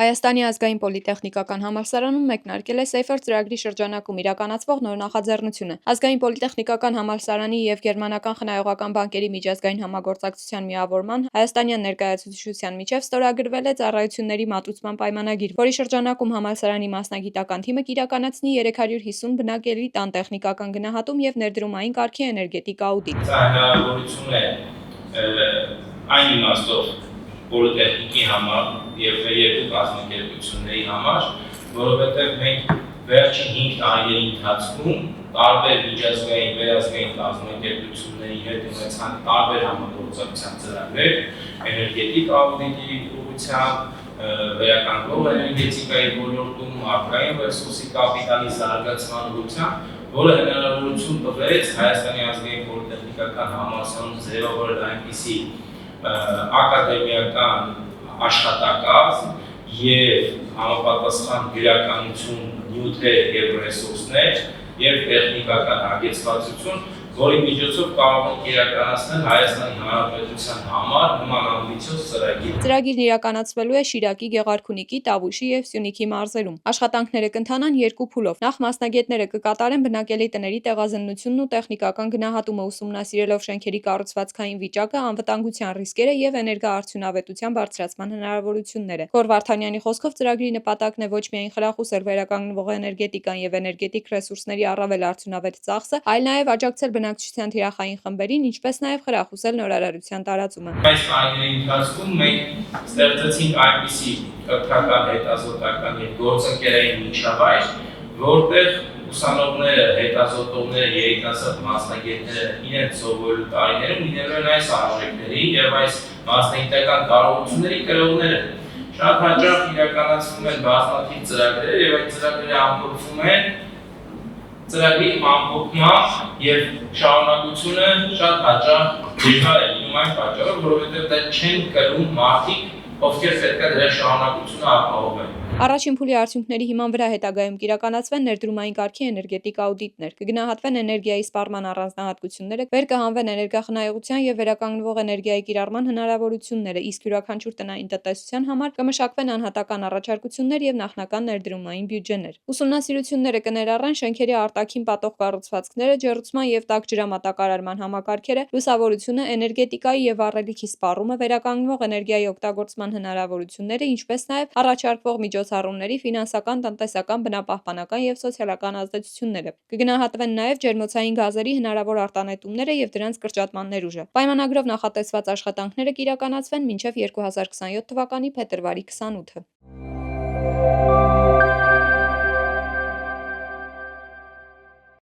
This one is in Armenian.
Հայաստանի ազգային պոլիտեխնիկական համալսարանում մեկնարկել է Safer ծրագրի շրջանակում իրականացվող նոր նախաձեռնությունը։ Ազգային պոլիտեխնիկական համալսարանի և Գերմանական խնայողական բանկերի միջազգային համագործակցության միավորման հայաստանյան ներկայացուցչության միջև ստորագրվել է ծառայությունների մատուցման պայմանագիր, որի շրջանակում համալսարանի մասնագիտական թիմը կիրականացնի 350 բնակելի տան տեխնիկական գնահատում և ներդրումային կարգի էներգետիկ աուդիտ։ Սա հնարավորություն է այն իմաստով պոլիտեխնիկի համար և երկու կազմակերպությունների համար, որովհետև մենք վերջին 5 տարիների ընթացքում տարբեր միջազգային վերազգային կազմակերպությունների հետ ունեցանք տարբեր համագործակցության ծրագրեր, էներգետիկ աուդիտի ուղղությամբ, վերականգնող էներգետիկայի ոլորտում, մարդկային ռեսուրսի կապիտալի զարգացման ուղղությամբ, որը հնարավորություն տվեց Հայաստանի ազգային պոլիտեխնիկական համալսարանում ձևավորել այնպիսի ակադեմիական աշխատակազմ և համապատասխան գրականություն, նյութեր և ռեսուրսներ և տեխնիկական հագեցվածություն, որի միջոցով կարող ենք իրականացնել Հայաստանի Հանրապետության համար նման ամբիցիոզ ծրագիր։ Ծրագիրն իրականացվելու է Շիրակի, Գեղարքունիքի, Տավուշի և Սյունիքի մարզերում։ Աշխատանքները կընթանան երկու փուլով։ Նախ մասնագետները կկատարեն բնակելի տների տեղազննությունն ու տեխնիկական գնահատումը, ուսումնասիրելով շենքերի կառուցվածքային վիճակը, անվտանգության ռիսկերը և էներգոարդյունավետության բարձրացման հնարավորությունները։ Գոռ Վարդանյանի խոսքով ծրագրի նպատակն է ոչ միայն խրախուսել վերականգնվող էներգետիկան և էներգետիկ ռեսուրսների առավել արդյունավետ ծախսը, այլ նաև աջակցել բնակչության թիրախային խմբերին, ինչպես նաև խրախուսել նորարարության տարածումը։ Այս տարիների ընթացքում մենք ստեղծեցինք այնպիսի կրթական, հետազոտական և գործընկերային միջավայր, որտեղ ուսանողները, հետազոտողները, երիտասարդ մասնագետները իրենց սովորելու տարիներում լինելու են այս արժեքների և այս մասնագիտական կարողությունների կրողները։ Շատ հաճախ իրականացվում են բազմաթիվ ծրագրեր և այդ ծրագրերը ամփոփվում են ծրագրի ամփոփման և շարունակությունը շատ հաճախ դժվար է լինում այն պատճառով, որովհետև դա չեն կրում մարդիկ, ովքեր պետք է դրա շարունակությունը ապահովեն։ Առաջին փուլի արդյունքների հիման վրա հետագայում կիրականացվեն ներդրումային կարգի էներգետիկ աուդիտներ, կգնահատվեն էներգիայի սպառման առանձնահատկությունները, վեր կհանվեն էներգախնայողության և վերականգնվող էներգիայի կիրառման հնարավորությունները, իսկ յուրաքանչյուր տնային տնտեսության համար կմշակվեն անհատական առաջարկություններ և նախնական ներդրումային բյուջեներ։ Ուսումնասիրությունները կներառեն շենքերի արտաքին պատող կառուցվածքները, ջեռուցման և տաք ջրամատակարարման համակարգերը, լուսավորությունը, էներգետիկայի և վառելիքի սպառումը, վերականգնվող էներգիայի օգտագործման հնարավորությունները, ինչպես նաև առաջարկվող միջոցառումների ֆինանսական, տնտեսական, բնապահպանական և սոցիալական ազդեցությունները։ Կգնահատվեն նաև ջերմոցային գազերի հնարավոր արտանետումները և դրանց կրճատման ներուժը։ Պայմանագրով նախատեսված աշխատանքները կիրականացվեն մինչև 2027 թվականի փետրվարի 28-ը։